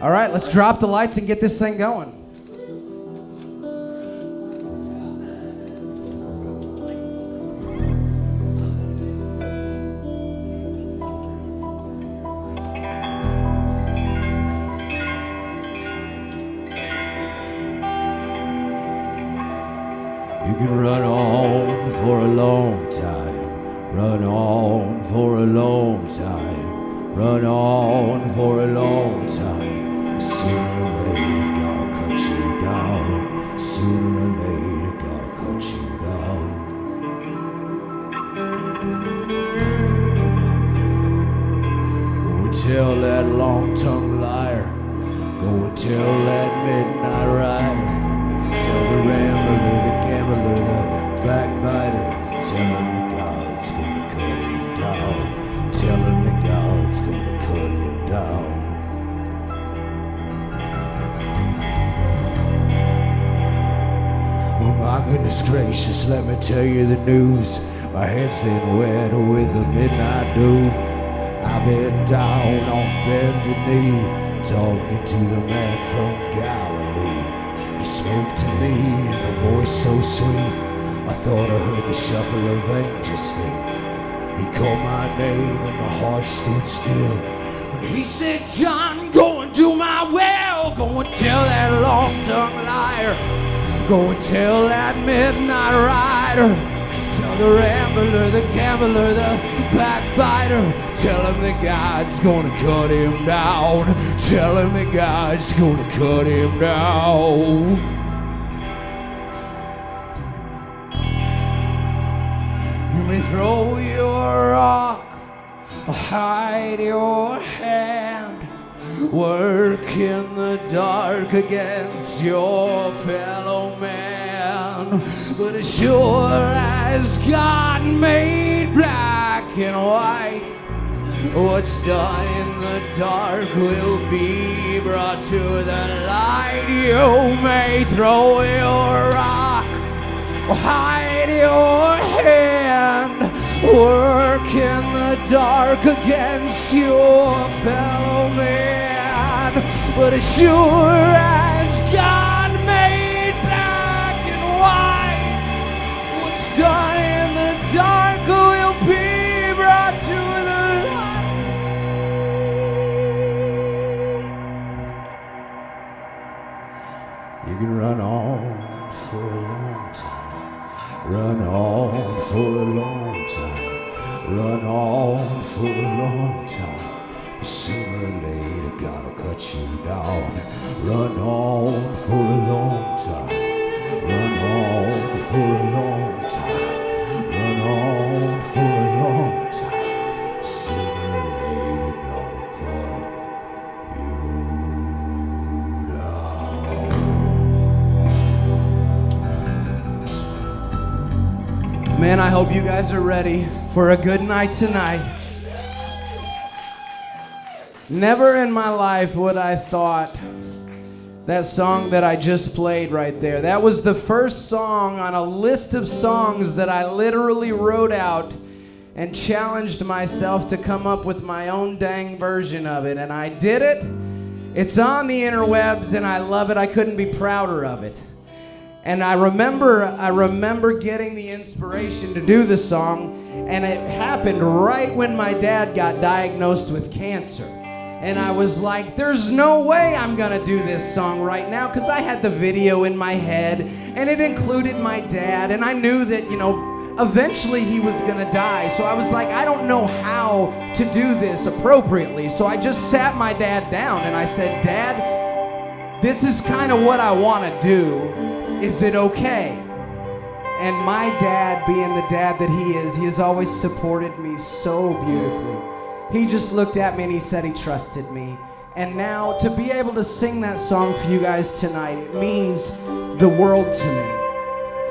All right, let's drop the lights and get this thing going. You can run on for a long time, run on for a long time, run on for a long time. Sooner or later, gotta cut you down. Sooner or later, gotta cut you down. Go and tell that long-tongued liar. Go and tell that midnight rider. Tell the rambler, the gambler, the backbiter. Tell him that God's gonna cut him down. Tell him that God's gonna cut him down. Oh my goodness gracious, let me tell you the news. My head's been wet with the midnight dew. I've been down on bended knee, talking to the man from Galilee. He spoke to me in a voice so sweet, I thought I heard the shuffle of angels' feet. He called my name and my heart stood still. When he said, John, go and do my will. Go and tell that long-tongued liar. Go and tell that midnight rider. Tell the rambler, the gambler, the backbiter. Tell him that God's gonna cut him down. Tell him that God's gonna cut him down. You may throw your rock or hide your hand. Work in the dark against your fellow man. But as sure as God made black and white, what's done in the dark will be brought to the light. You may throw your rock or hide your hand. Work in the dark against your fellow man. But as sure as God made black and white, what's done in the dark will be brought to the light. You can run on for a long time, run on for a long time, run on for a long time. Sooner or later, God'll cut you down. Run on for a long time. Run on for a long time. Run on for a long time. Sooner or later, God'll cut you down. Man, I hope you guys are ready for a good night tonight. Never in my life would I thought that song that I just played right there, that was the first song on a list of songs that I literally wrote out and challenged myself to come up with my own dang version of it. And I did it. It's on the interwebs and I love it. I couldn't be prouder of it. And I remember getting the inspiration to do the song, and it happened right when my dad got diagnosed with cancer. And I was like, there's no way I'm gonna do this song right now, because I had the video in my head and it included my dad, and I knew that, eventually he was gonna die. So I was like, I don't know how to do this appropriately. So I just sat my dad down and I said, Dad, this is kind of what I wanna do. Is it okay? And my dad, being the dad that he has always supported me so beautifully. He just looked at me and he said he trusted me. And now to be able to sing that song for you guys tonight, it means the world to me.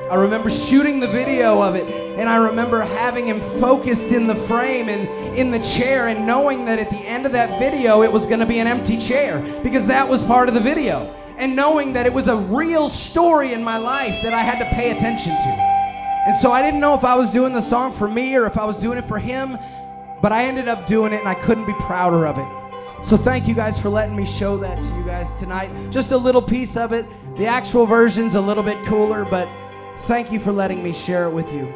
I remember shooting the video of it, and I remember having him focused in the frame and in the chair, and knowing that at the end of that video it was gonna be an empty chair, because that was part of the video. And knowing that it was a real story in my life that I had to pay attention to. And so I didn't know if I was doing the song for me or if I was doing it for him, but I ended up doing it and I couldn't be prouder of it. So thank you guys for letting me show that to you guys tonight. Just a little piece of it. The actual version's a little bit cooler, but thank you for letting me share it with you.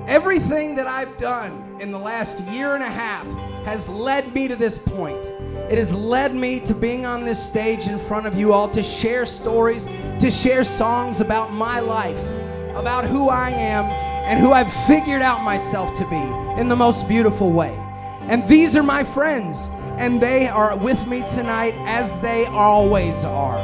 Everything that I've done in the last year and a half has led me to this point. It has led me to being on this stage in front of you all to share stories, to share songs about my life, about who I am and who I've figured out myself to be in the most beautiful way. And these are my friends, and they are with me tonight as they always are.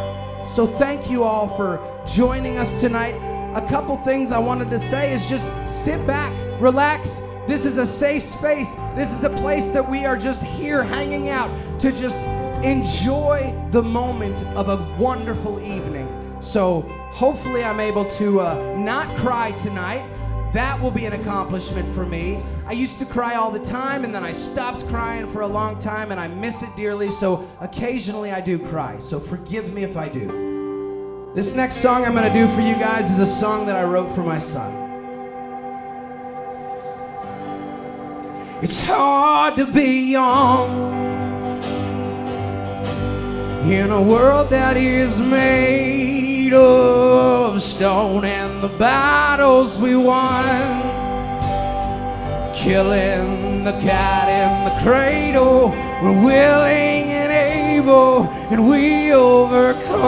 So thank you all for joining us tonight. A couple things I wanted to say is just sit back, relax. This is a safe space. This is a place that we are just here hanging out to just enjoy the moment of a wonderful evening. So hopefully I'm able to not cry tonight. That will be an accomplishment for me. I used to cry all the time, and then I stopped crying for a long time, and I miss it dearly, so occasionally I do cry. So forgive me if I do. This next song I'm going to do for you guys is a song that I wrote for my son. It's hard to be young in a world that is made of stone, and the battles we won, killing the cat in the cradle, we're willing and able, and we overcome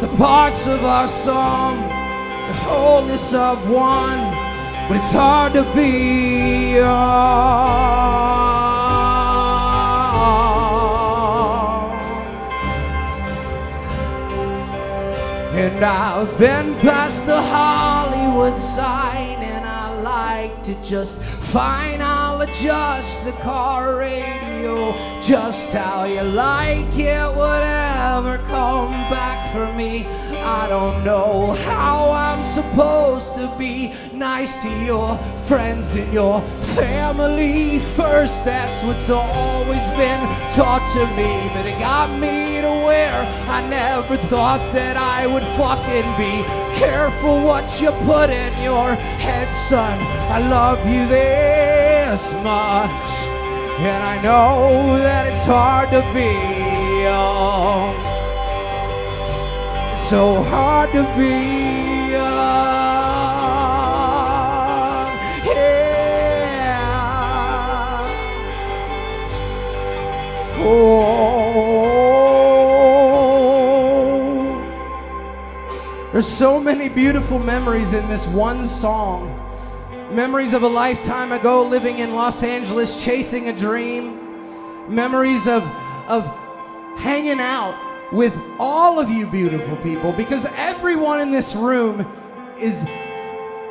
the parts of our song, the wholeness of one. But it's hard to be young. And I've been past the Hollywood sign, and I like to just fine, I'll adjust the car radio just how you like it, whatever, come back for me. I don't know how I'm supposed to be nice to your friends and your family first. That's what's always been taught to me, but it got me to where I never thought that I would fucking be. Careful what you put in your head, son. I love you this much, and I know that it's hard to be young. It's so hard to be young. Yeah. Oh. There's so many beautiful memories in this one song. Memories of a lifetime ago living in Los Angeles, chasing a dream. Memories of hanging out with all of you beautiful people, because everyone in this room is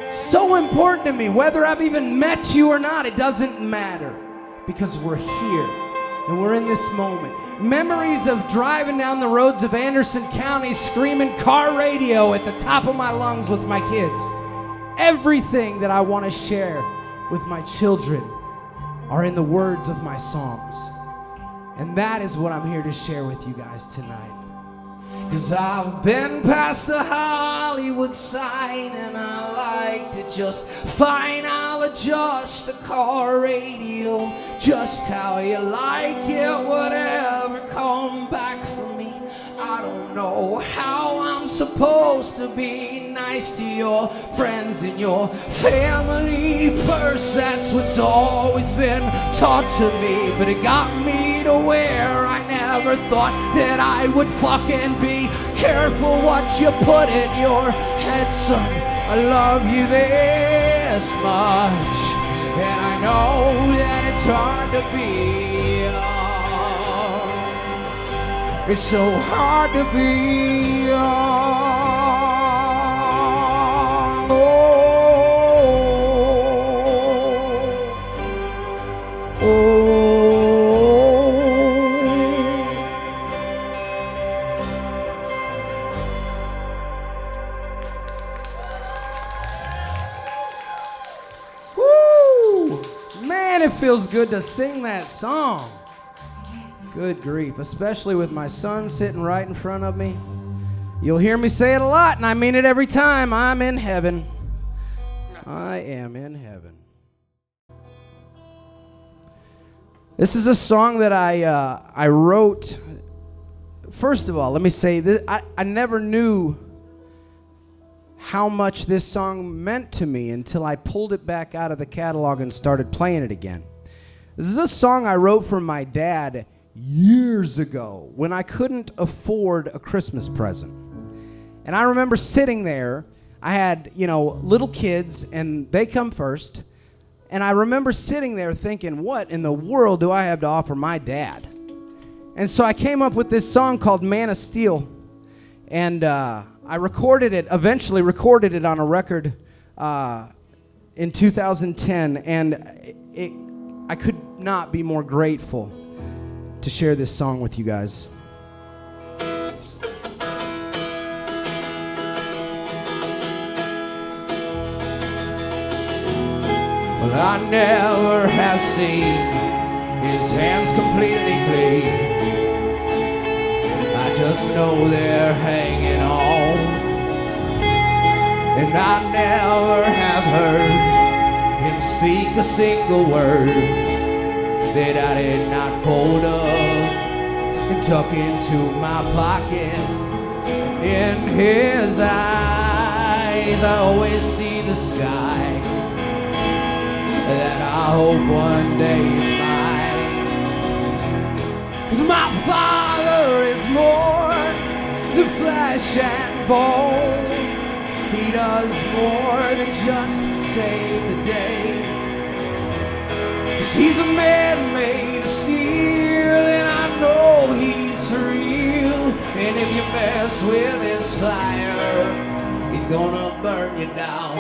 so important to me. Whether I've even met you or not, it doesn't matter, because we're here and we're in this moment. Memories of driving down the roads of Anderson County screaming car radio at the top of my lungs with my kids. Everything that I want to share with my children are in the words of my songs. And that is what I'm here to share with you guys tonight. 'Cause I've been past the Hollywood sign, and I like to just fine, I'll adjust the car radio just how you like it, whatever, come back for me. I don't know how I'm supposed to be nice to your friends and your family first. That's what's always been taught to me, but it got me to where I never thought that I would fucking be. Careful what you put in your head, son. I love you this much, and I know that it's hard to be young. It's so hard to be young. Oh, oh. Woo! Man, it feels good to sing that song. Good grief, especially with my son sitting right in front of me. You'll hear me say it a lot, and I mean it every time. I'm in heaven. I am in heaven. This is a song that I wrote. First of all, let me say that I never knew how much this song meant to me until I pulled it back out of the catalog and started playing it again. This is a song I wrote for my dad years ago when I couldn't afford a Christmas present. And I remember sitting there. I had, little kids, and they come first. And I remember sitting there thinking, what in the world do I have to offer my dad? And so I came up with this song called Man of Steel. And I eventually recorded it on a record in 2010. And I could not be more grateful to share this song with you guys. Well, I never have seen his hands completely clean. I just know they're hanging on. And I never have heard him speak a single word that I did not fold up and tuck into my pocket. In his eyes, I always see the sky that I hope one day is mine. 'Cause my father is more than flesh and bone. He does more than just save the day. 'Cause he's a man made of steel, and I know he's for real. And if you mess with his fire, he's gonna burn you down.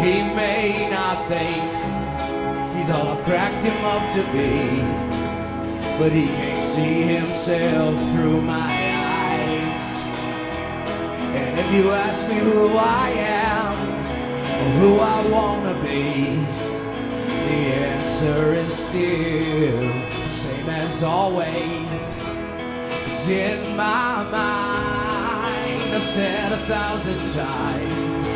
He may not think he's all I've cracked him up to be, but he can't see himself through my eyes. And if you ask me who I am or who I wanna be, the answer is still the same as always. 'Cause in my mind I've said 1,000 times,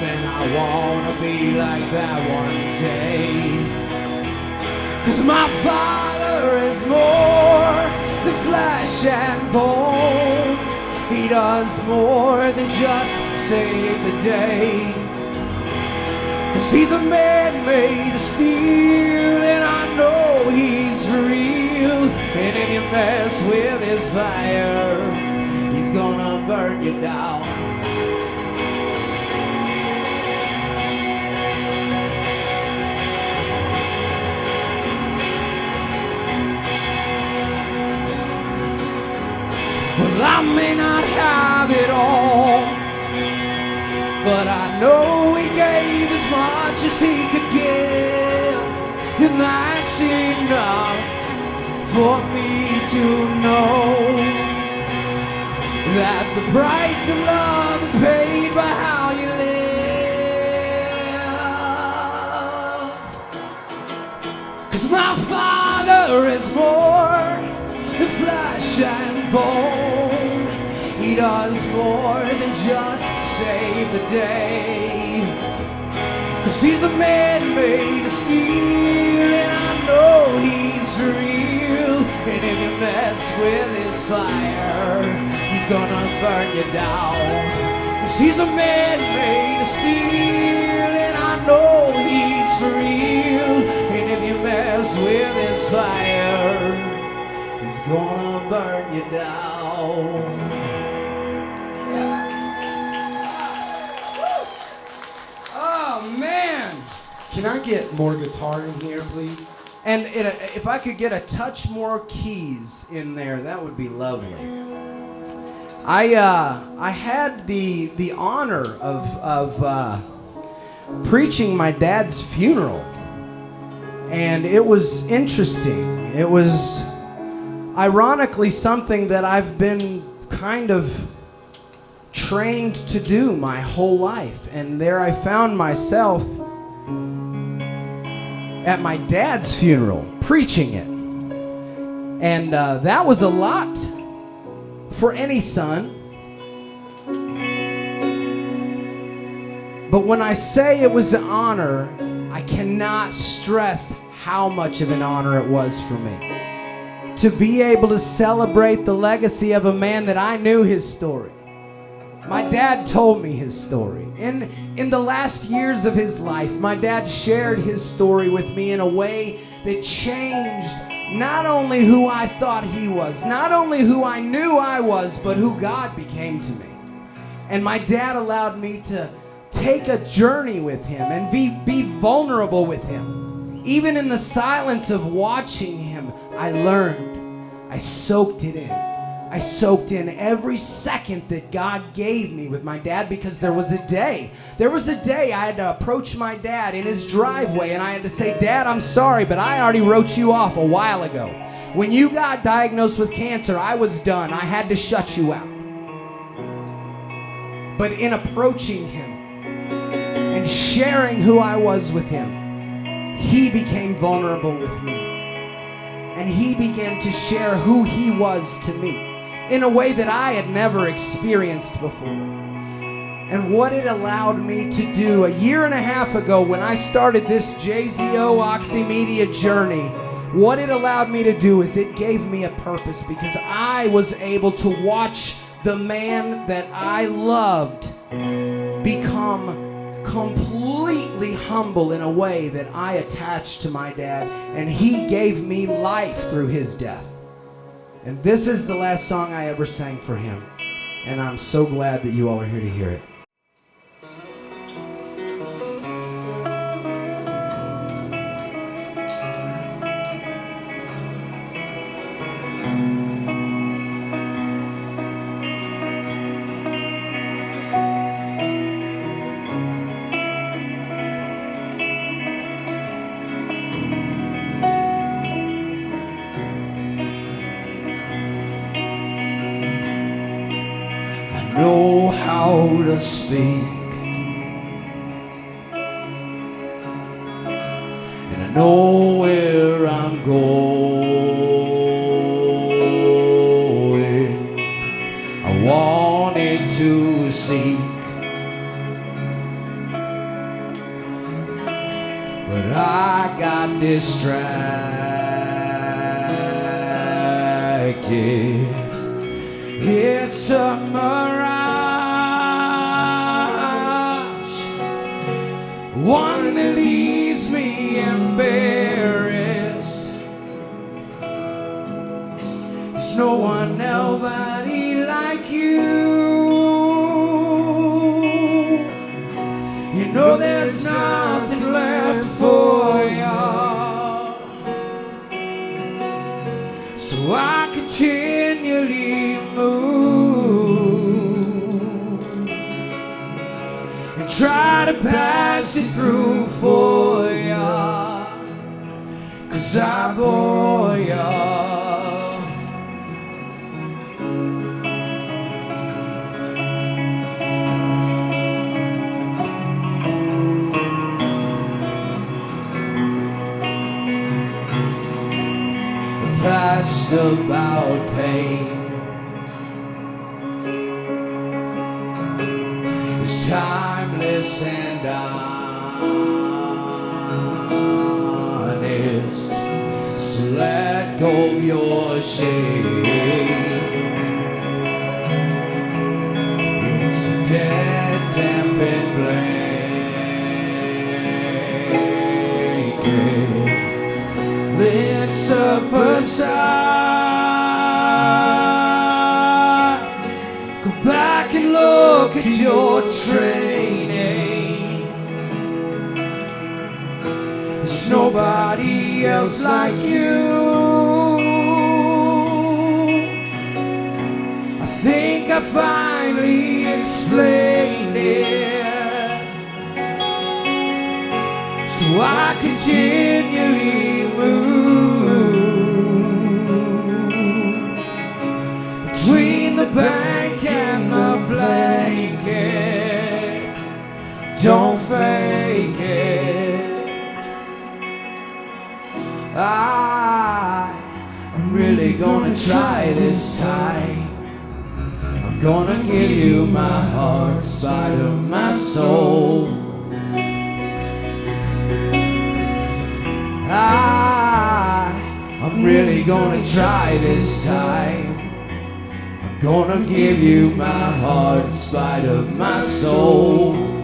man, I wanna be like that one day. 'Cause my father is more than flesh and bone. He does more than just save the day. 'Cause he's a man made of steel, and I know he's for real. And if you mess with his fire, he's gonna burn you down. Well, I may not have it all, but I know he gave as much as he could give. And that's enough for me to know that the price of love is paid by how you live. 'Cause my father is more than flesh and bone. He does more than just save the day. 'Cause he's a man made of steel, and I know he's for real. And if you mess with his fire, he's gonna burn you down. 'Cause he's a man made of steel, and I know he's for real. And if you mess with his fire, he's gonna burn you down. Oh, man. Can I get more guitar in here, please? And if I could get a touch more keys in there, that would be lovely. I had the honor of preaching my dad's funeral, and it was interesting. It was ironically something that I've been kind of trained to do my whole life, and there I found myself at my dad's funeral preaching it, and that was a lot for any son. But when I say it was an honor, I cannot stress how much of an honor it was for me to be able to celebrate the legacy of a man that I knew his story. My dad told me his story. In the last years of his life, my dad shared his story with me in a way that changed not only who I thought he was, not only who I knew I was, but who God became to me. And my dad allowed me to take a journey with him and be vulnerable with him. Even in the silence of watching him, I learned. I soaked it in. I soaked in every second that God gave me with my dad, because there was a day I had to approach my dad in his driveway and I had to say, "Dad, I'm sorry, but I already wrote you off a while ago. When you got diagnosed with cancer, I was done. I had to shut you out." But in approaching him and sharing who I was with him, he became vulnerable with me. And he began to share who he was to me in a way that I had never experienced before. And what it allowed me to do a year and a half ago when I started this JZO Oxymedia journey, what it allowed me to do is it gave me a purpose, because I was able to watch the man that I loved become completely humble in a way that I attached to my dad, and he gave me life through his death. And this is the last song I ever sang for him, and I'm so glad that you all are here to hear it. Know how to speak, and I know where I'm going. I wanted to seek, but I got distracted. It's a mirage, one that leaves me embarrassed. There's no one, nobody like you. You know there's nothing left for you, so I continually move and try to pass it through for ya, 'cause I bore ya. The past about pain is timeless and honest, so let go of your shame. It's a dead, dampened blanket. It's a facade. Go back and look at your training. There's nobody else like you. I think I finally explained it, so I continually between the bank and the blanket. Don't fake it. I'm really gonna try this time. I'm gonna give you my heart, in spite of my soul. really gonna try this time. I'm gonna give you my heart in spite of my soul.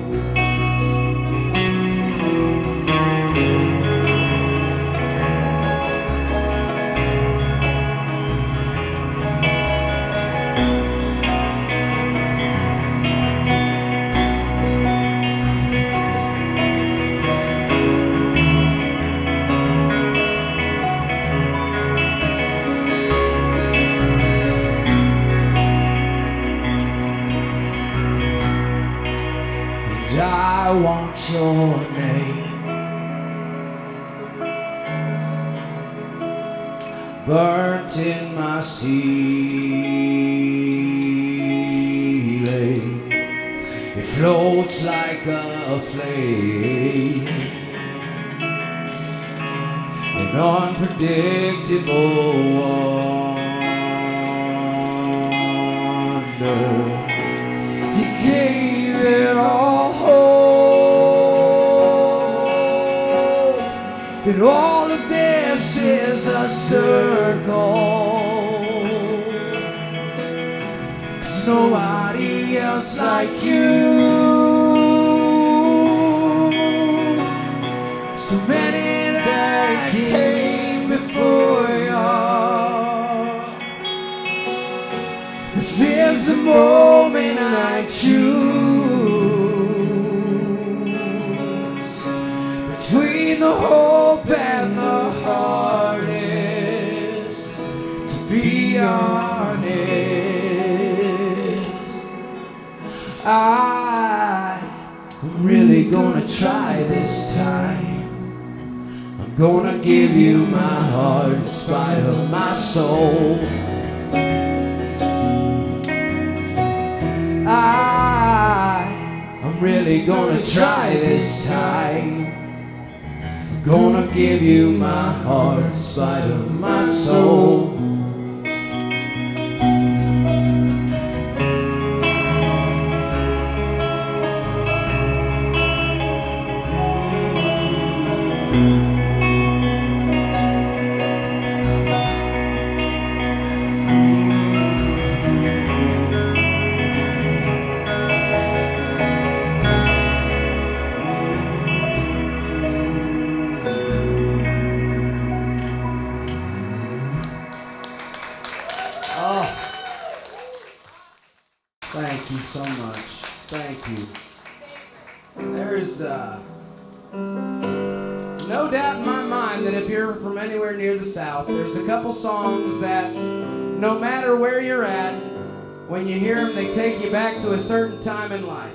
I want your name burnt in my ceiling. It floats like a flame, an unpredictable wonder. You gave it all hope that all of this is a circle, 'cause nobody else like you. So many that came before you. This is the moment I choose between the hope and the hardest. To be honest, I'm really gonna try this time. I'm gonna give you my heart in spite of my soul. I'm really gonna try this time. I'm gonna give you my heart in spite of my soul. Thank you so much. Thank you. There's no doubt in my mind that if you're from anywhere near the South, there's a couple songs that no matter where you're at, when you hear them, they take you back to a certain time in life.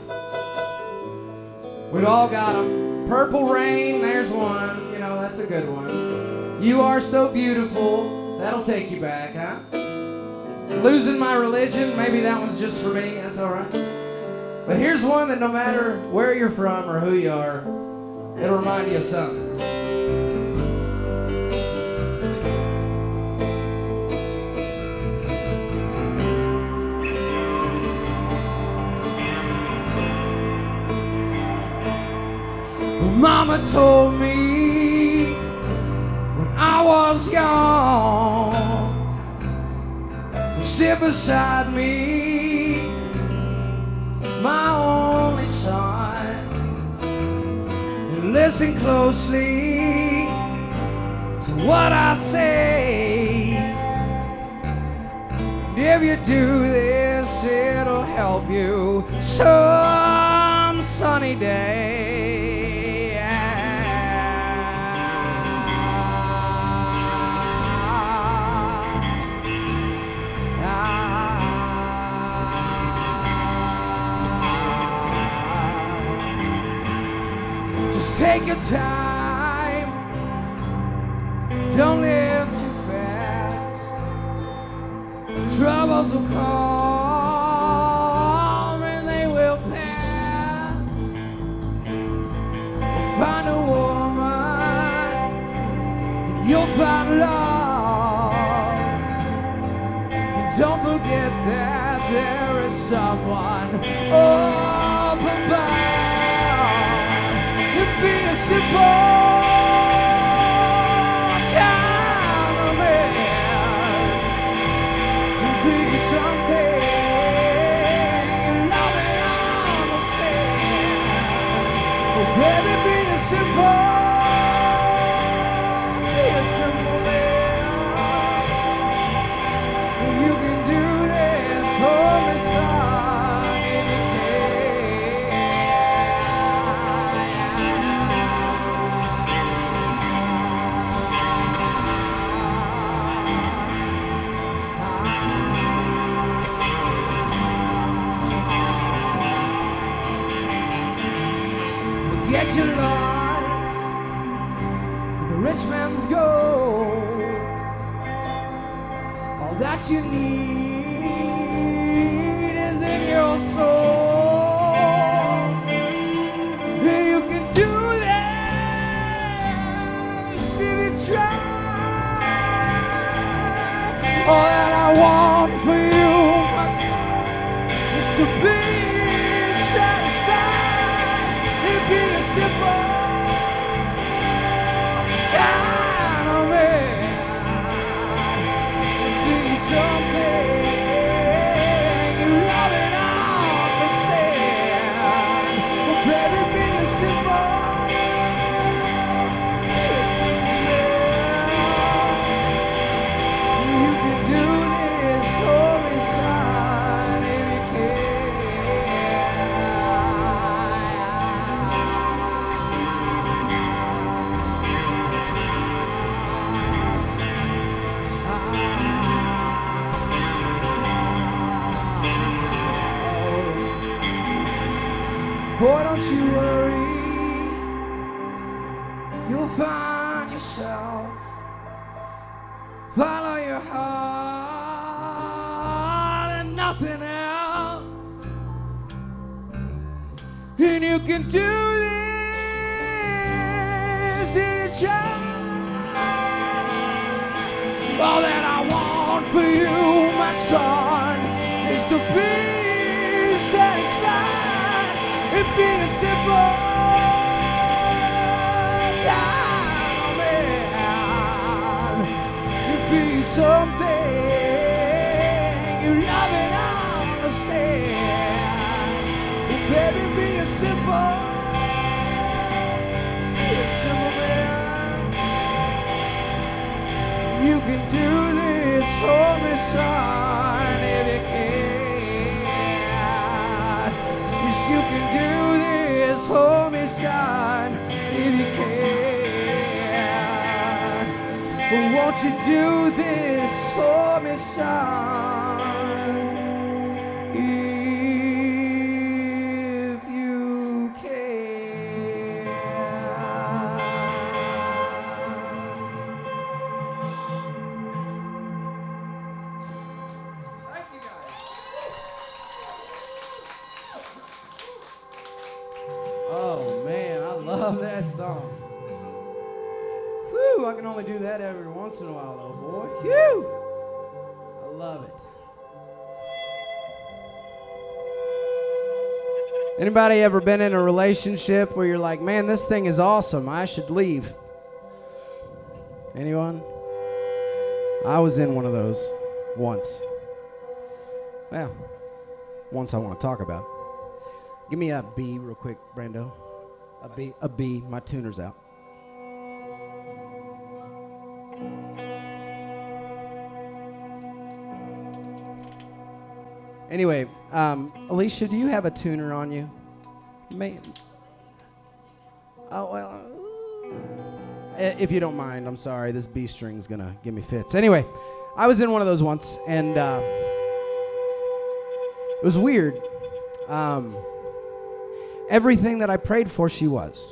We've all got them. Purple Rain, there's one. You know, that's a good one. You Are So Beautiful, that'll take you back, huh? Losing My Religion, maybe that one's just for me, that's all right. But here's one that no matter where you're from or who you are, it'll remind you of something. Well, Mama told me when I was young, sit beside me, my only son, and listen closely to what I say. And if you do this, it'll help you some sunny day. Take your time, don't live too fast. Troubles will come and they will pass. Find a woman and you'll find love. And don't forget that there is someone up above. Be a simple kind of man. Oh, baby, be a simple man. You can do this for me, son, if you get you lost for the rich man's gold. All that you need is in your soul. And you can do this if you try. All that I want for you is to be satisfied and be a simple kind of man. And be something you love and understand. Well, baby, be a simple man. You can do this for me, son, if you Boy, don't you worry, you'll find yourself. Follow your heart and nothing else. And you can do this if you try. All that I want for you, my son, is to be satisfied and be a simple kind of man. And be something you love and understand. And baby, be a simple man. You can do this for me, son, if you can. Yes, you can do this for me, son, if you can. But won't you do this for me, son, if you can? Thank you, guys. Oh man, I love that song. Whew, I can only do that every once in a while, though, boy. Whew, I love it. Anybody ever been in a relationship where you're like, man, this thing is awesome, I should leave? Anyone? I was in one of those once. Well, once I want to talk about. Give me a B real quick, Brando. A B. My tuner's out. Anyway, Alicia, do you have a tuner on you? Oh, well, if you don't mind, I'm sorry. This B string's gonna give me fits. Anyway, I was in one of those once, and it was weird. Everything that I prayed for, she was.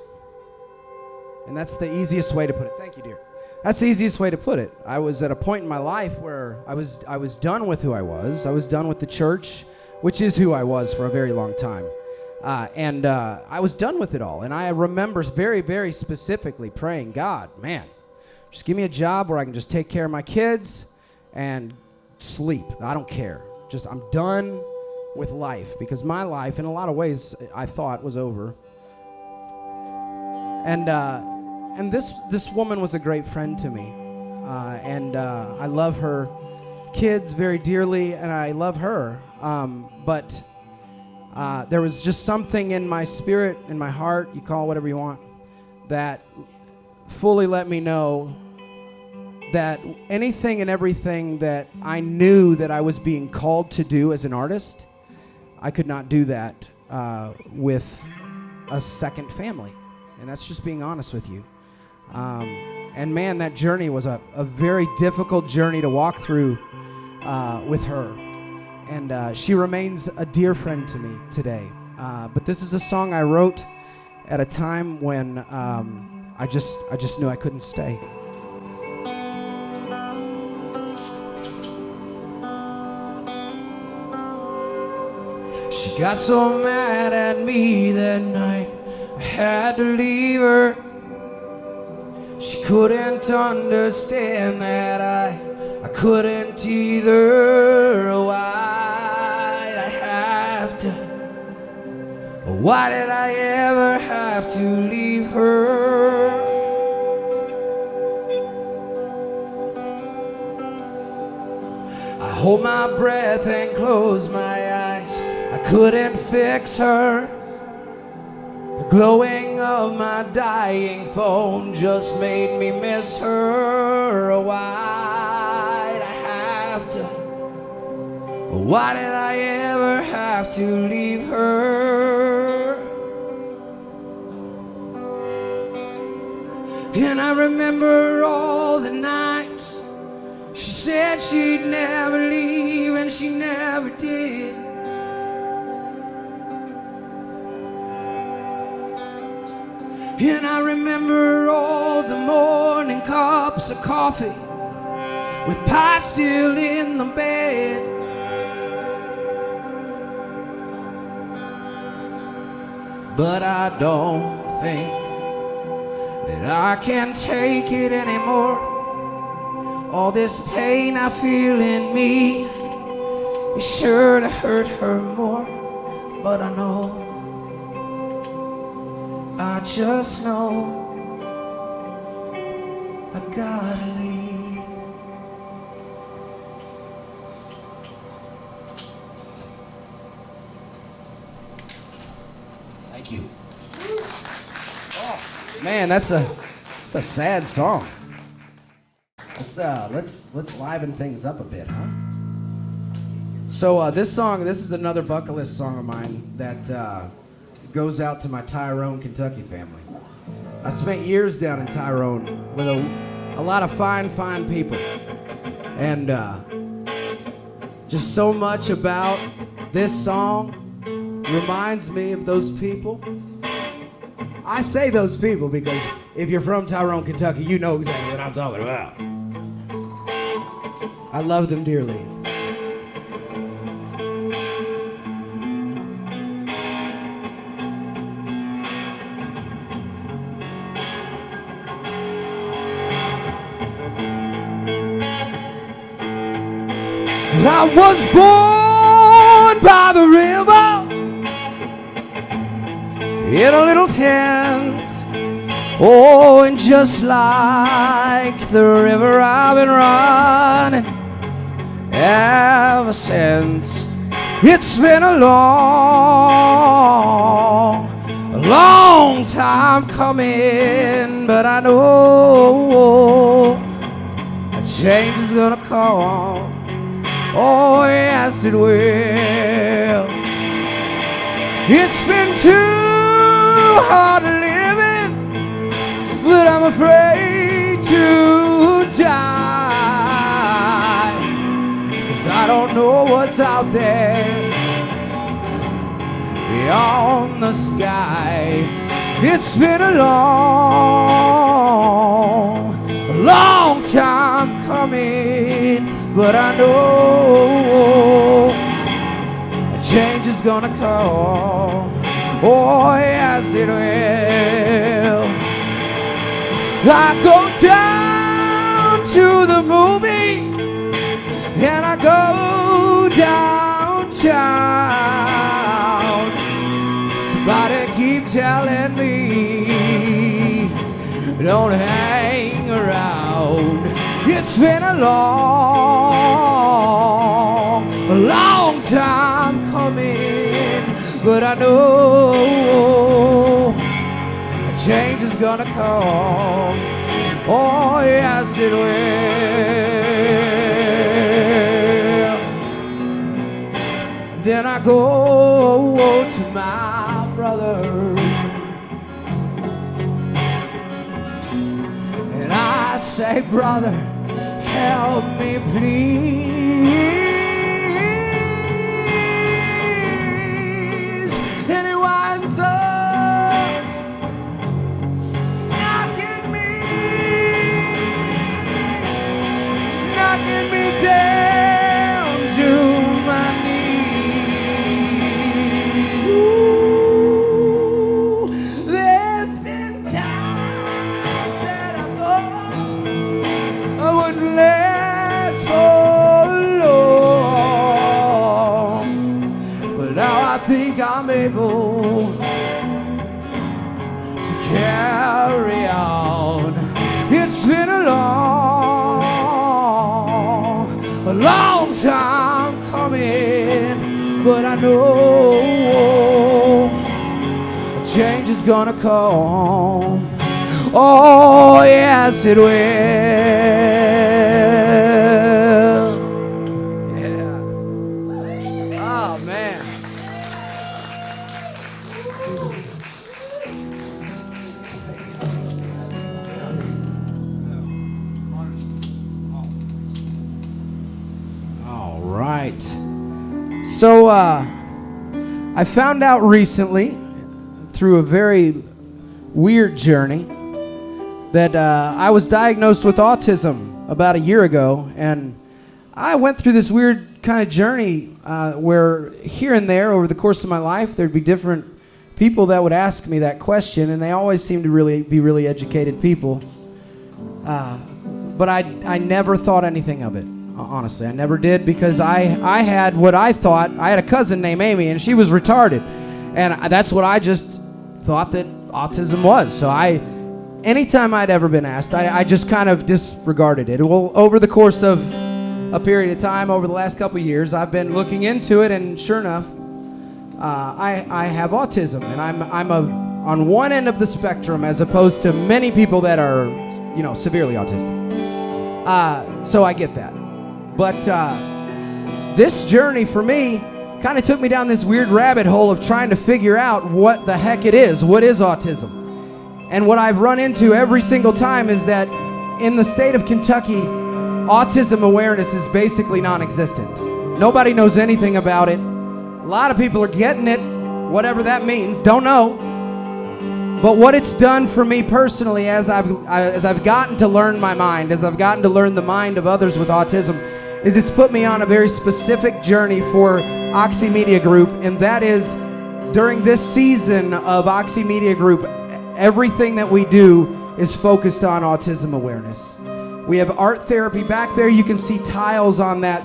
And that's the easiest way to put it. Thank you, dear. That's the easiest way to put it. I was at a point in my life where I was done with who I was. I was done with the church, which is who I was for a very long time. And I was done with it all. And I remember very, very specifically praying, God, man, just give me a job where I can just take care of my kids and sleep. I don't care. Just, I'm done with life, because my life, in a lot of ways, I thought was over. And this woman was a great friend to me, and I love her kids very dearly, and I love her. But there was just something in my spirit, in my heart, you call it whatever you want, that fully let me know that anything and everything that I knew that I was being called to do as an artist, I could not do that with a second family. And that's just being honest with you. And man, that journey was a very difficult journey to walk through with her. And she remains a dear friend to me today. But this is a song I wrote at a time when I just knew I couldn't stay. She got so mad at me that night, I had to leave her. She couldn't understand that I couldn't either. Why'd I have to? Why did I ever have to leave her? I hold my breath and close my eyes. I couldn't fix her. The glowing of my dying phone just made me miss her. Why'd I have to? Why did I ever have to leave her? And I remember all the nights she said she'd never leave, and she never did. And I remember all the morning cups of coffee with pie still in the bed. But I don't think that I can take it anymore. All this pain I feel in me is sure to hurt her more. But I know, I just know I gotta leave. Thank you. Oh, man, that's a sad song. Let's liven things up a bit, huh? So this is another bucket list song of mine that goes out to my Tyrone, Kentucky family. I spent years down in Tyrone with a lot of fine people. And just so much about this song reminds me of those people. I say those people because if you're from Tyrone, Kentucky, you know exactly what I'm talking about. I love them dearly. I was born by the river in a little tent. Oh, and just like the river I've been running ever since. It's been a long time coming, but I know a change is gonna come. Oh, yes, it will. It's been too hard living, but I'm afraid to die, 'cause I don't know what's out there beyond the sky. It's been a long time coming, but I know a change is gonna come. Oh, yes, it will. I go down to the movie, and I go downtown. Somebody keep telling me, don't hang around. It's been a long time coming, but I know a change is gonna come. Oh, yes, it will. Then I go to my brother and I say, brother, help me please. And he winds up knocking me down to my knees. Ooh, there's been times that I thought I wouldn't last for long, but now I think I'm able to carry on. It's been a long time coming, but I know a change is gonna come. Oh, yes, it will. Yeah. Oh, man. All right. So, I found out recently, through a very weird journey, that I was diagnosed with autism about a year ago, and I went through this weird kind of journey where here and there over the course of my life there'd be different people that would ask me that question, and they always seemed to be really educated people, but I never thought anything of it. Honestly, I never did, because I had what I thought. I had a cousin named Amy, and she was retarded, and that's what I just thought that autism was. So anytime I'd ever been asked, I just kind of disregarded it. Well, over the course of a period of time, over the last couple of years, I've been looking into it, and sure enough, I have autism, and I'm on one end of the spectrum as opposed to many people that are, severely autistic. So I get that. But this journey for me kind of took me down this weird rabbit hole of trying to figure out what the heck it is. What is autism? And what I've run into every single time is that in the state of Kentucky, autism awareness is basically non-existent. Nobody knows anything about it. A lot of people are getting it, whatever that means, don't know. But what it's done for me personally, as I've gotten to learn my mind, as I've gotten to learn the mind of others with autism, is it's put me on a very specific journey for Oxymedia Group, and that is, during this season of Oxymedia Group, everything that we do is focused on autism awareness. We have art therapy back there. You can see tiles on that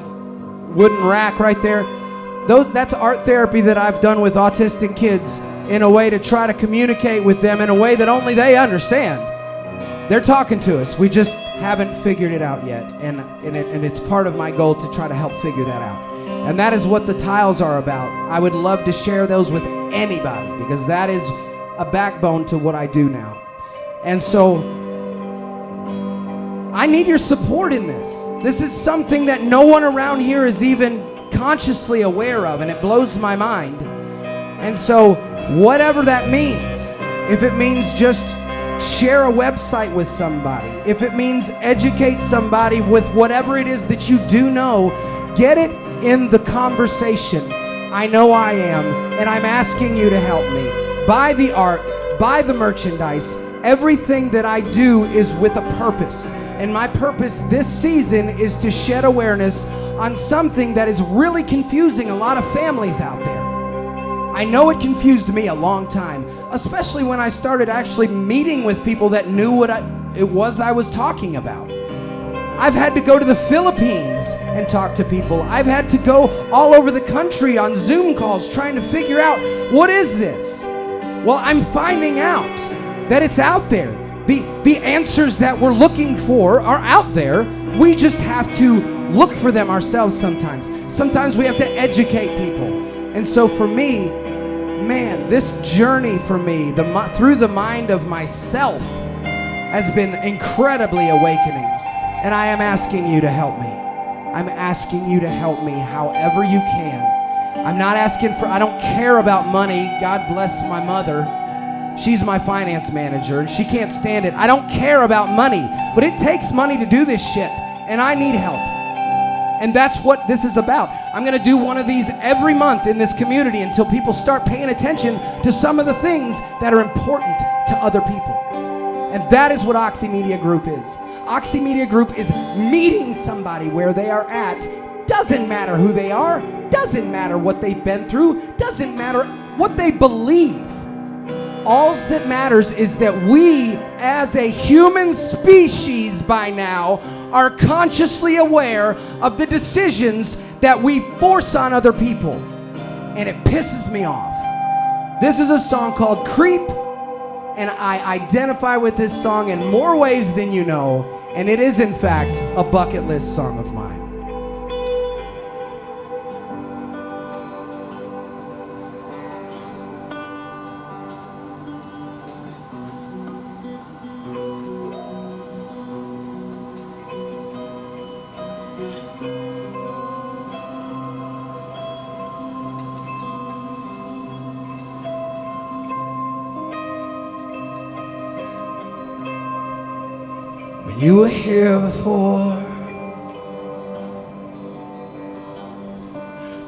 wooden rack right there. That's art therapy that I've done with autistic kids in a way to try to communicate with them in a way that only they understand. They're talking to us. We just haven't figured it out yet, and it's part of my goal to try to help figure that out. And that is what the tiles are about. I would love to share those with anybody, because that is a backbone to what I do now. And so I need your support in this. This is something that no one around here is even consciously aware of, and it blows my mind. And so whatever that means, if it means just share a website with somebody, if it means educate somebody with whatever it is that you do know, get it in the conversation. I know I am, and I'm asking you to help me. Buy the art, buy the merchandise. Everything that I do is with a purpose. And my purpose this season is to shed awareness on something that is really confusing a lot of families out there. I know it confused me a long time, especially when I started actually meeting with people that knew what it was I was talking about. I've had to go to the Philippines and talk to people. I've had to go all over the country on Zoom calls trying to figure out, what is this? Well, I'm finding out that it's out there. The answers that we're looking for are out there. We just have to look for them ourselves sometimes. Sometimes we have to educate people. And so for me, man, this journey for me, through the mind of myself, has been incredibly awakening. And I am asking you to help me. I'm asking you to help me however you can. I'm not asking for, I don't care about money. God bless my mother. She's my finance manager and she can't stand it. I don't care about money, but it takes money to do this shit and I need help. And that's what this is about. I'm gonna do one of these every month in this community until people start paying attention to some of the things that are important to other people. And that is what Oxymedia Group is. Oxymedia Group is meeting somebody where they are at. Doesn't matter who they are, doesn't matter what they've been through, doesn't matter what they believe. All that matters is that we, as a human species by now, are consciously aware of the decisions that we force on other people. And it pisses me off. This is a song called Creep, and I identify with this song in more ways than you know, and it is in fact a bucket list song of mine. You were here before,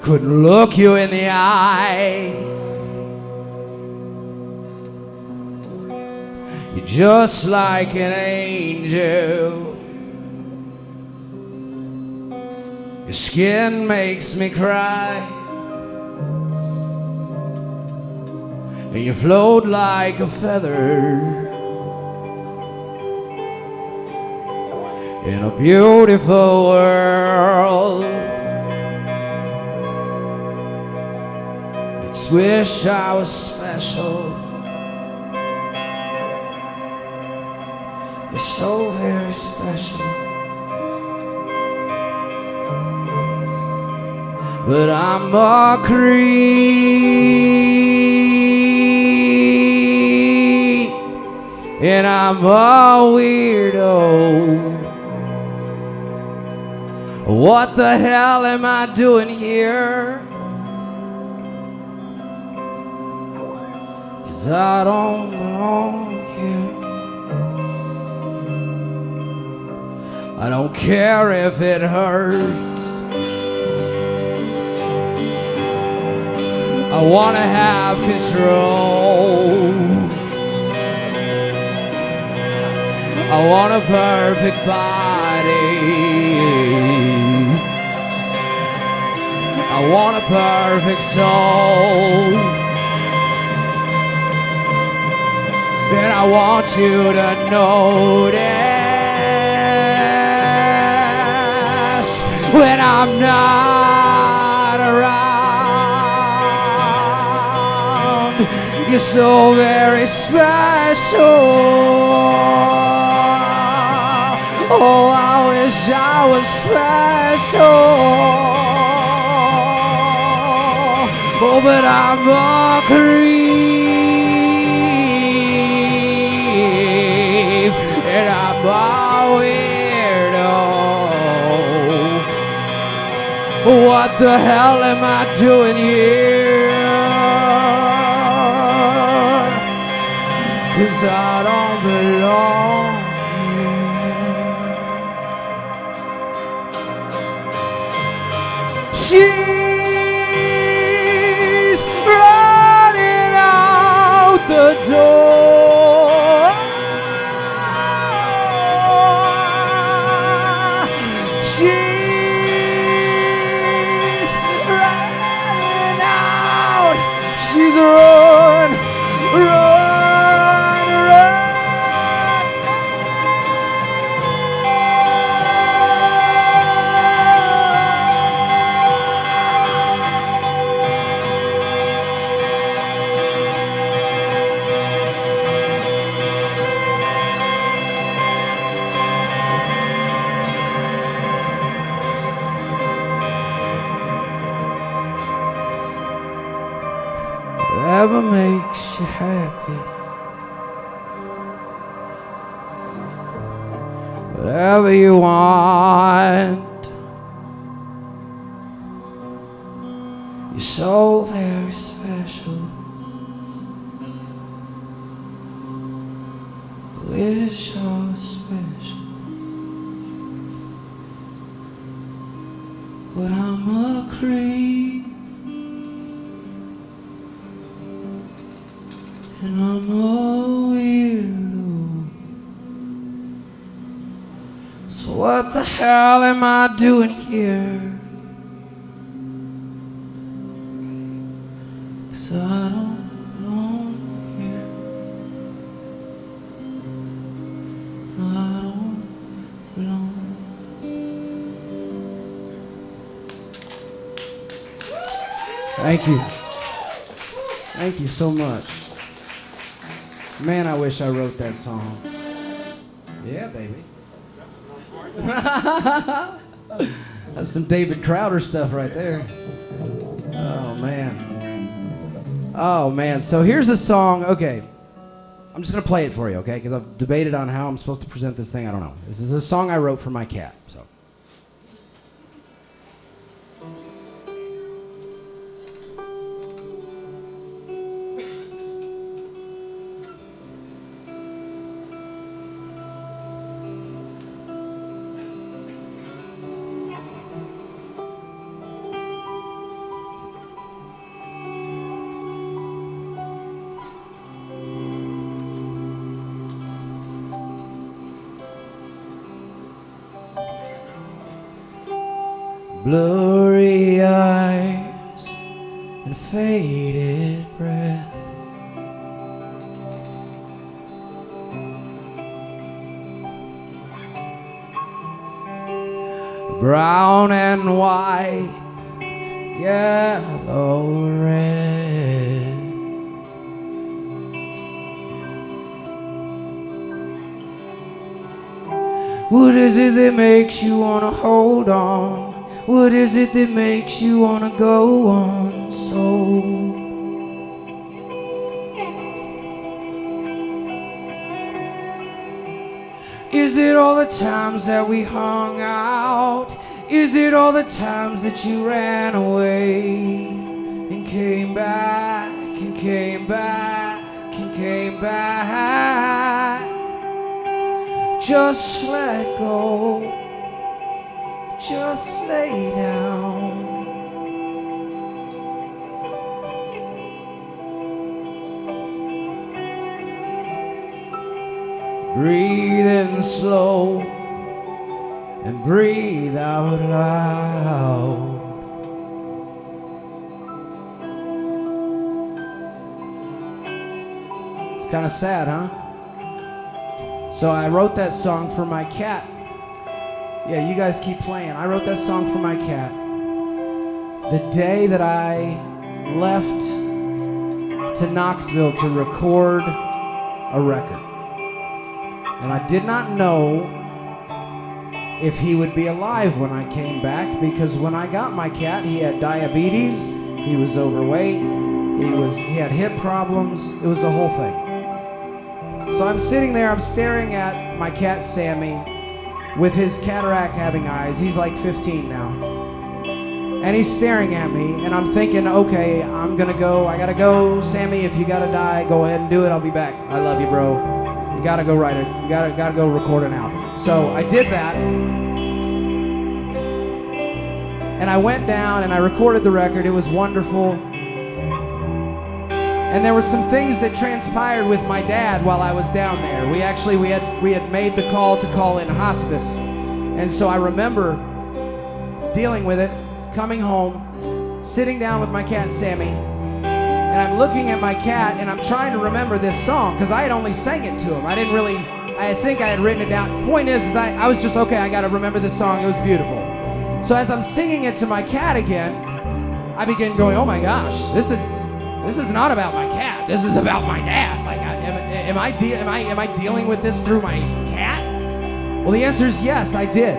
couldn't look you in the eye. You're just like an angel. Your skin makes me cry, and you float like a feather in a beautiful world. I just wish I was special. You're so very special. But I'm a creep, and I'm a weirdo. What the hell am I doing here? 'Cause I don't belong here. I don't care if it hurts. I wanna have control. I want a perfect body. I want a perfect soul. And I want you to notice when I'm not around. You're so very special. Oh, I wish I was special. Oh, but I'm a creep, and I'm a weirdo. What the hell am I doing here? 'Cause I don't belong. She's running out the door. She's running out. She's run, run, run. whatever makes you happy, whatever you want. You're so very special. We're so special. But I'm a creep, and I'm a weirdo. So what the hell am I doing here? 'Cause I don't belong here. I don't belong. Thank you. Thank you so much. Man, I wish I wrote that song. Yeah, baby. That's some David Crowder stuff right there. Oh, man. Oh, man. So here's a song. Okay. I'm just going to play it for you, okay? Because I've debated on how I'm supposed to present this thing. I don't know. This is a song I wrote for my cat, so. Blurry eyes and faded breath. Brown and white, yellow, red. What is it that makes you wanna hold on? What is it that makes you wanna go on so? Is it all the times that we hung out? Is it all the times that you ran away and came back and came back and came back? Just let go. Just lay down. Breathe in slow and breathe out loud. It's kind of sad, huh? So I wrote that song for my cat. Yeah, you guys keep playing. I wrote that song for my cat the day that I left to Knoxville to record a record. And I did not know if he would be alive when I came back, because when I got my cat, he had diabetes, he was overweight, he had hip problems, it was a whole thing. So I'm sitting there, I'm staring at my cat Sammy with his cataract having eyes. He's like 15 now. And he's staring at me, and I'm thinking, okay, I gotta go. Sammy, if you gotta die, go ahead and do it, I'll be back. I love you, bro. You gotta go write it. You gotta go record an album. So I did that. And I went down and I recorded the record. It was wonderful. And there were some things that transpired with my dad while I was down there. We had made the call to call in hospice. And so I remember dealing with it, coming home, sitting down with my cat Sammy, and I'm looking at my cat and I'm trying to remember this song because I had only sang it to him. I think I had written it down. Point is I was just, okay, I gotta remember this song. It was beautiful. So as I'm singing it to my cat again, I begin going, oh my gosh, this is not about my cat. This is about my dad. Like, am I dealing with this through my cat? Well, the answer is yes, I did.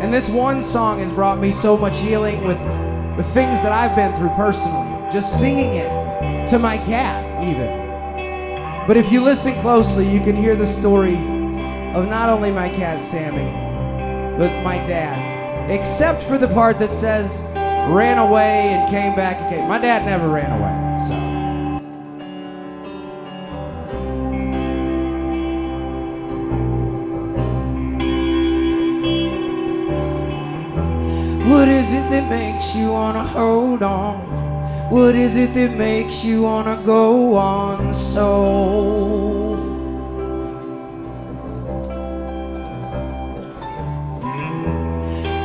And this one song has brought me so much healing with things that I've been through personally. Just singing it to my cat, even. But if you listen closely, you can hear the story of not only my cat, Sammy, but my dad. Except for the part that says, ran away and came back and came. My dad never ran away, so. What is it that makes you wanna hold on? What is it that makes you wanna go on so?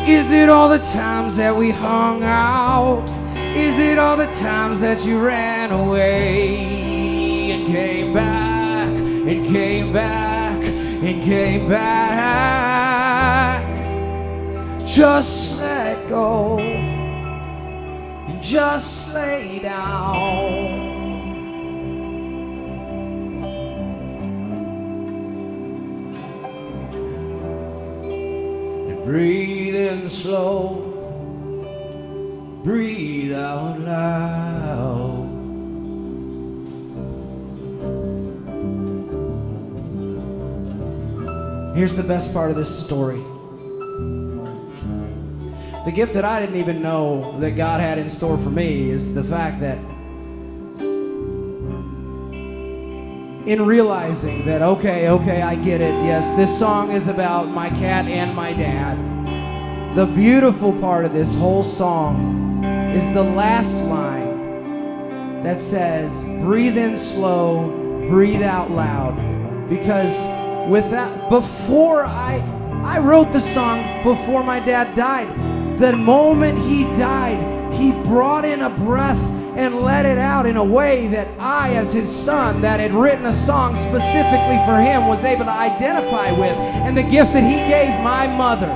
Is it all the times that we hung out? Is it all the times that you ran away and came back and came back and came back? Just let go and just lay down. And breathe in slow, breathe out loud. Here's the best part of this story. The gift that I didn't even know that God had in store for me is the fact that in realizing that, okay, I get it. Yes, this song is about my cat and my dad. The beautiful part of this whole song is the last line that says, breathe in slow, breathe out loud. Because before I wrote the song before my dad died. The moment he died, he brought in a breath and let it out in a way that I, as his son, that had written a song specifically for him, was able to identify with. And the gift that he gave my mother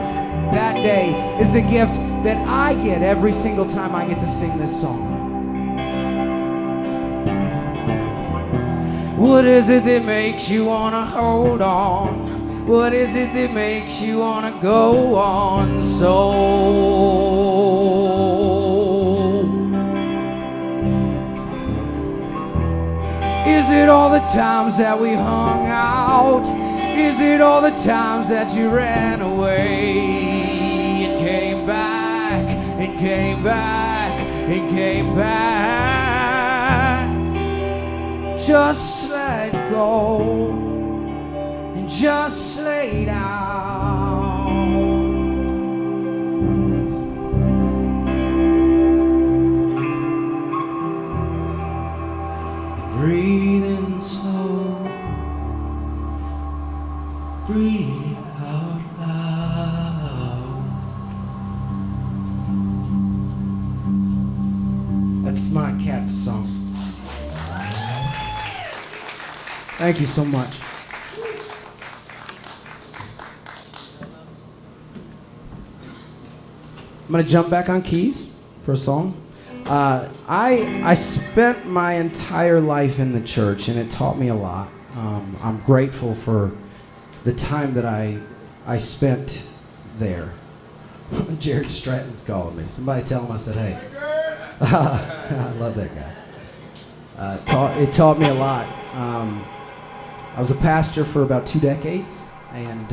that day is a gift that I get every single time I get to sing this song. What is it that makes you wanna hold on? What is it that makes you wanna go on so? Is it all the times that we hung out? Is it all the times that you ran away and came back and came back and came back? Just let go. Just lay down. Breathe in slow, breathe out loud. That's my cat's song. Thank you so much. I'm going to jump back on keys for a song. I spent my entire life in the church, and it taught me a lot. I'm grateful for the time that I spent there. Jared Stratton's calling me. Somebody tell him I said, hey. I love that guy. It taught me a lot. I was a pastor for about 2 decades, and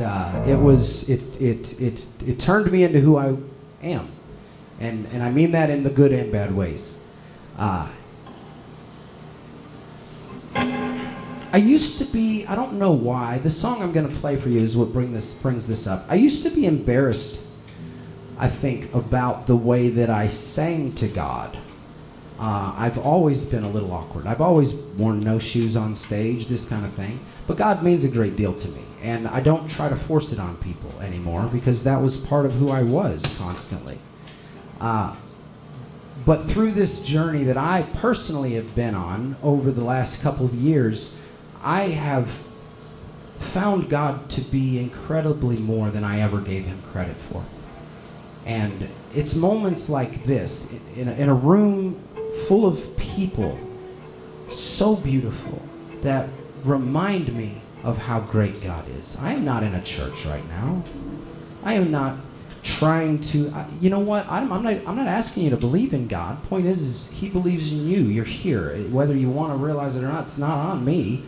it turned me into who I am, and I mean that in the good and bad ways. I used to be, I don't know why, the song I'm going to play for you is what brings this up. I used to be embarrassed, I think, about the way that I sang to God. I've always been a little awkward. I've always worn no shoes on stage, this kind of thing. But God means a great deal to me. And I don't try to force it on people anymore because that was part of who I was constantly. But through this journey that I personally have been on over the last couple of years, I have found God to be incredibly more than I ever gave him credit for. And it's moments like this, in a room full of people, so beautiful, that remind me of how great God is. I am not in a church right now. I am not trying to, you know what? I'm not asking you to believe in God. Point is He believes in you. You're here. Whether you want to realize it or not, it's not on me.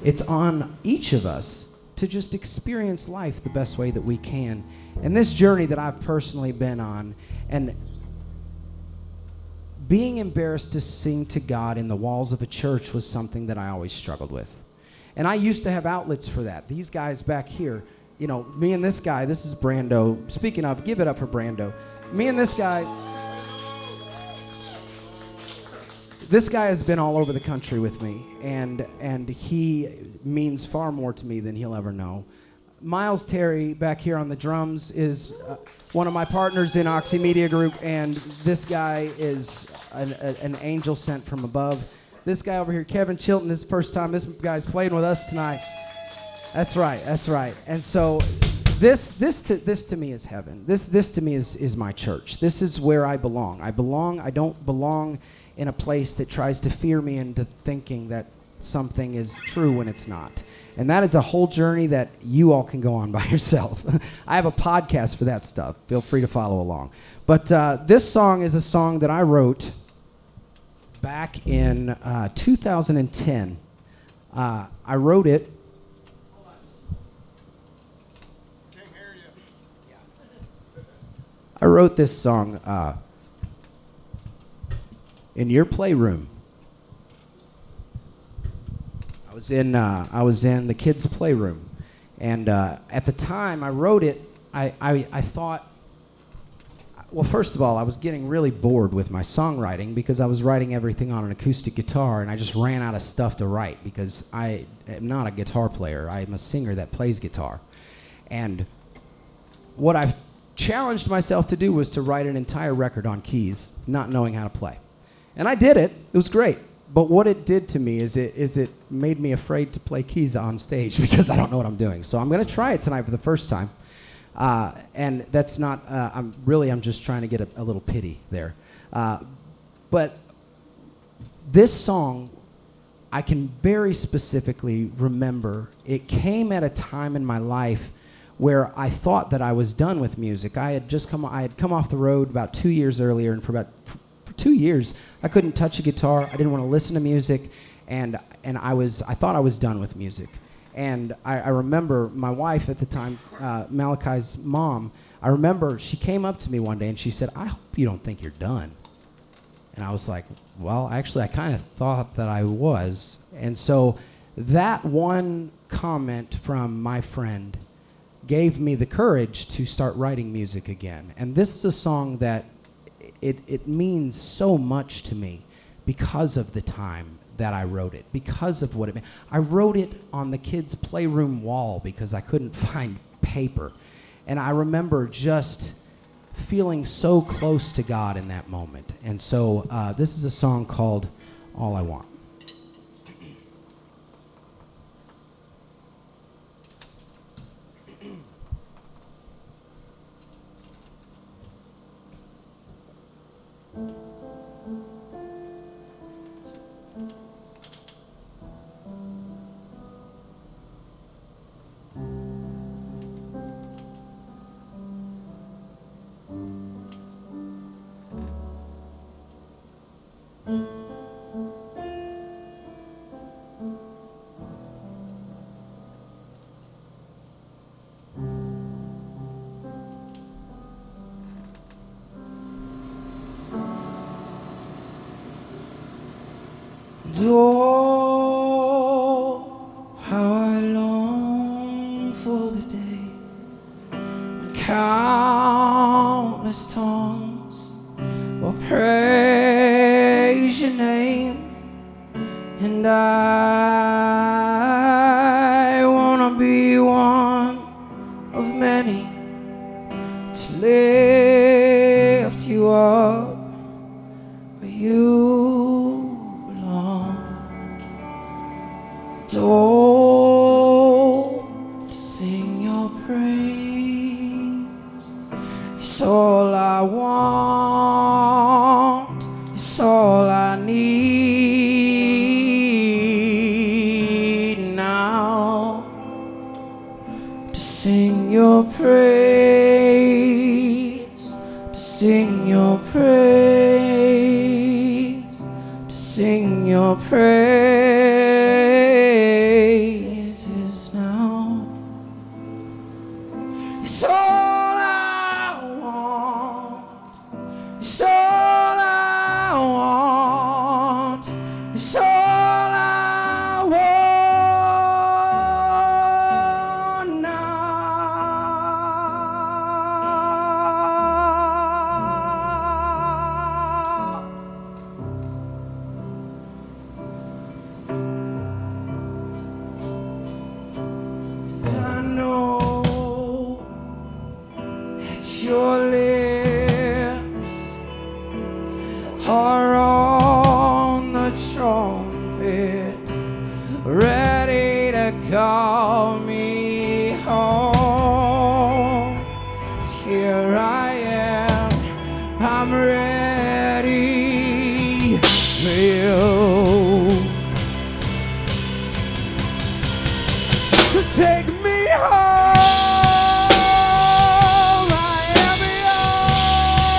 It's on each of us to just experience life the best way that we can. And this journey that I've personally been on, and being embarrassed to sing to God in the walls of a church was something that I always struggled with. And I used to have outlets for that. These guys back here, you know, me and this guy, this is Brando. Speaking of, give it up for Brando. Me and this guy has been all over the country with me, and he means far more to me than he'll ever know. Miles Terry back here on the drums is one of my partners in Oxymedia Group, and this guy is an angel sent from above. This guy over here, Kevin Chilton, this is the first time this guy's playing with us tonight. That's right. And so this to me is heaven. This to me is my church. This is where I belong. I don't belong in a place that tries to fear me into thinking that something is true when it's not. And that is a whole journey that you all can go on by yourself. I have a podcast for that stuff. Feel free to follow along. But this song is a song that I wrote back in 2010. I wrote it. I wrote this song in your playroom. I was in the kids' playroom, and at the time I wrote it, I thought, well, first of all, I was getting really bored with my songwriting because I was writing everything on an acoustic guitar, and I just ran out of stuff to write because I am not a guitar player. I am a singer that plays guitar. And what I challenged myself to do was to write an entire record on keys, not knowing how to play. And I did it. It was great. But what it did to me is it made me afraid to play keys on stage because I don't know what I'm doing. So I'm going to try it tonight for the first time. And that's not, I'm just trying to get a little pity there. But this song, I can very specifically remember, it came at a time in my life where I thought that I was done with music. I had come off the road about 2 years earlier, and for 2 years, I couldn't touch a guitar. I didn't want to listen to music, and I thought I was done with music. And I remember my wife at the time, Malachi's mom, I remember she came up to me one day and she said, "I hope you don't think you're done." And I was like, well, actually, I kind of thought that I was. And so that one comment from my friend gave me the courage to start writing music again. And this is a song that it means so much to me because of the time that I wrote it, because of what it meant. I wrote it on the kids' playroom wall because I couldn't find paper. And I remember just feeling so close to God in that moment. And so this is a song called All I Want. Oh, how I long for the day when countless tongues will praise your name, and I wanna be one of many to lift you up where you to sing your praise. It's all I want, it's all I need now, to sing your praise, to sing your praise, to sing your praises now. It's all I want. It's all I want. It's all I want now. And I know that your lips are on the trumpet, ready to call me home. 'Cause here I am, I'm ready for you to take me home. I am yours.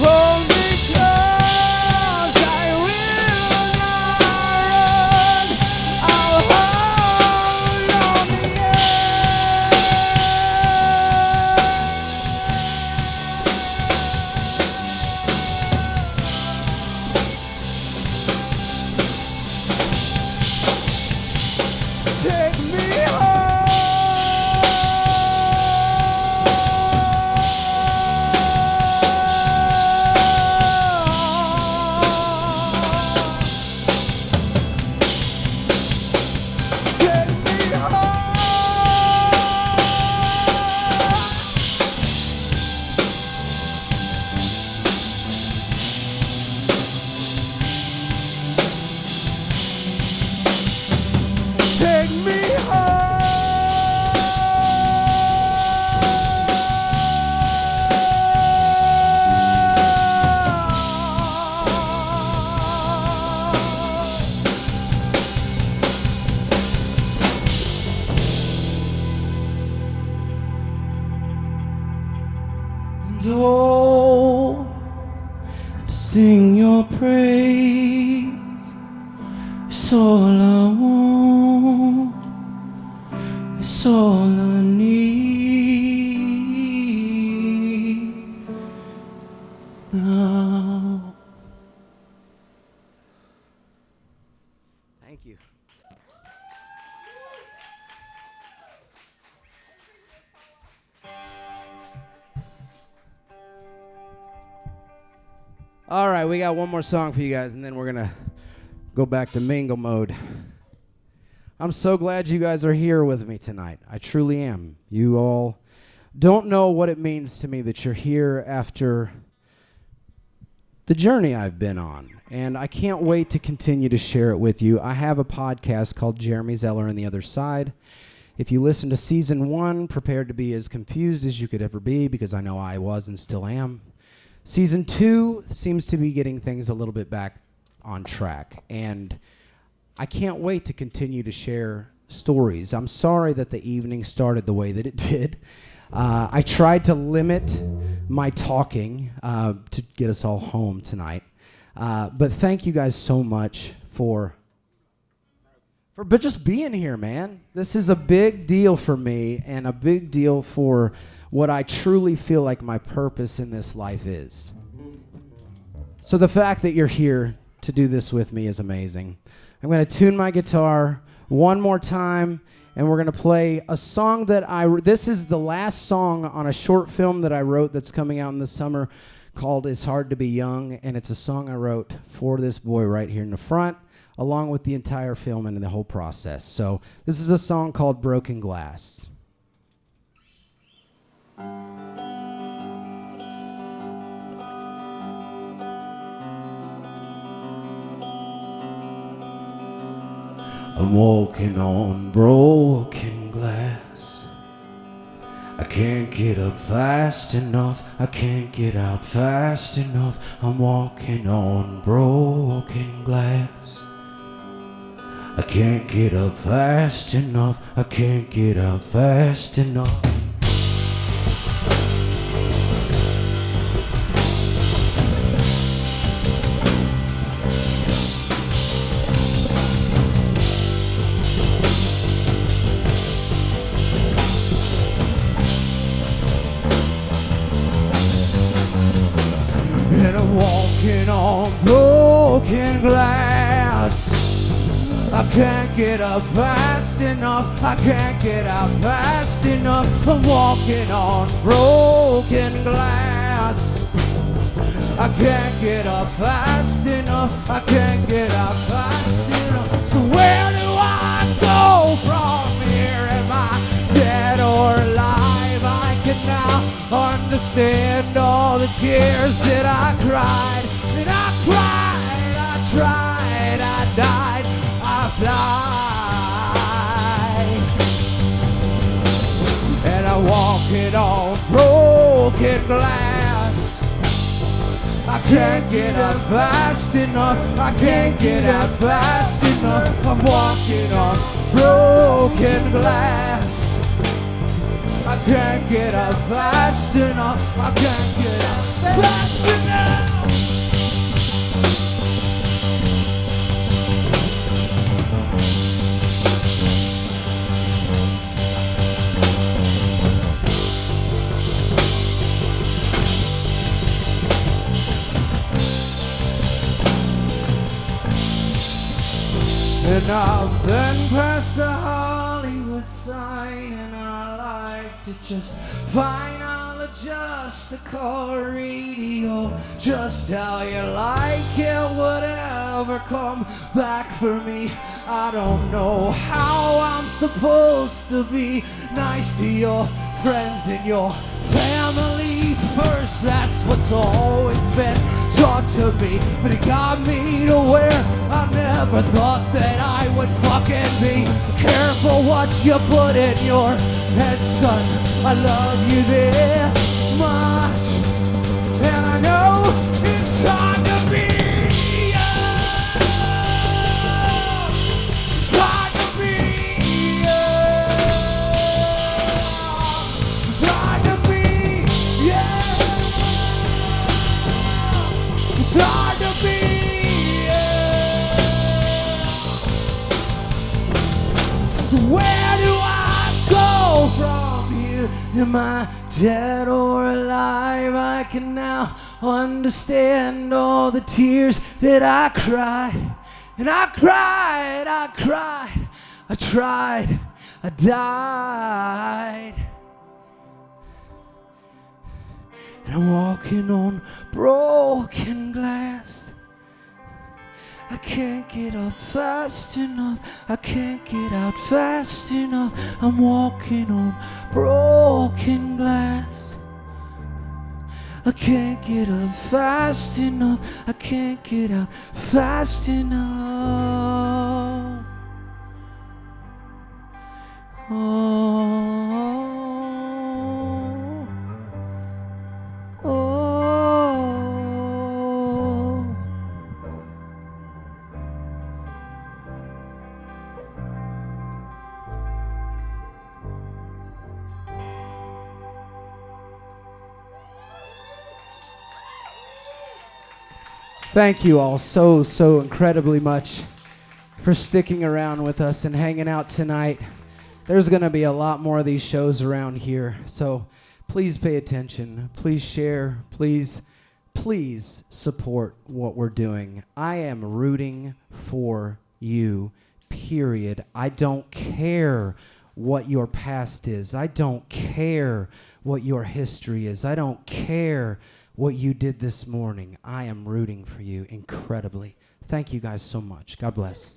Oh, because I will not run, I'll hold on to you. Take me Take me and oh, to sing your praise is all I want, it's all I need now. Thank you. All right, we got one more song for you guys, and then we're going to go back to mingle mode. I'm so glad you guys are here with me tonight. I truly am. You all don't know what it means to me that you're here after the journey I've been on, and I can't wait to continue to share it with you. I have a podcast called Jeremy Zeller the Otherside. If you listen to season 1, prepare to be as confused as you could ever be, because I know I was and still am. Season 2 seems to be getting things a little bit back on track, and I can't wait to continue to share stories. I'm sorry that the evening started the way that it did. I tried to limit my talking to get us all home tonight, but thank you guys so much for just being here, man. This is a big deal for me, and a big deal for what I truly feel like my purpose in this life is. So the fact that you're here to do this with me is amazing. I'm going to tune my guitar one more time, and we're going to play a song that this is the last song on a short film that I wrote that's coming out in the summer called It's Hard to Be Young, and it's a song I wrote for this boy right here in the front, along with the entire film and the whole process. So this is a song called Broken Glass. I'm walking on broken glass. I can't get up fast enough, I can't get out fast enough. I'm walking on broken glass. I can't get up fast enough. I can't get up fast enough. And I'm walking on broken glass. I can't get up fast enough. I can't get up fast enough. I'm walking on broken glass. I can't get up fast enough. I can't get up fast enough. So where do I go from here? Am I dead or alive? I can now understand all the tears that I cried. And I cried, I tried, I died, I fly. And I walk it on broken glass. I can't get up fast enough. I can't get up fast enough. I'm walking on broken glass. I can't get up fast enough. I can't get up fast enough. And I've been past the Hollywood sign, and I like to just fine, I'll adjust the car radio just how you like it, whatever come back for me. I don't know how I'm supposed to be nice to your friends and your family first. That's what's always been taught to me, but it got me to where I never thought that I would fucking be. Careful what you put in your head, son. I love you this much, and I know it's time to be. It's time to be. It's time to be. Yeah. It's hard to be, yeah. So where do I go from here? Am I dead or alive? I can now understand all the tears that I cried. And I cried, I cried, I tried, I died. And I'm walking on broken glass. I can't get up fast enough. I can't get out fast enough. I'm walking on broken glass. I can't get up fast enough. I can't get out fast enough. Oh. Thank you all so incredibly much for sticking around with us and hanging out tonight. There's going to be a lot more of these shows around here, so please pay attention. Please share. Please support what we're doing. I am rooting for you, period. I don't care what your past is. I don't care what your history is. I don't care what you did this morning. I am rooting for you incredibly. Thank you guys so much. God bless.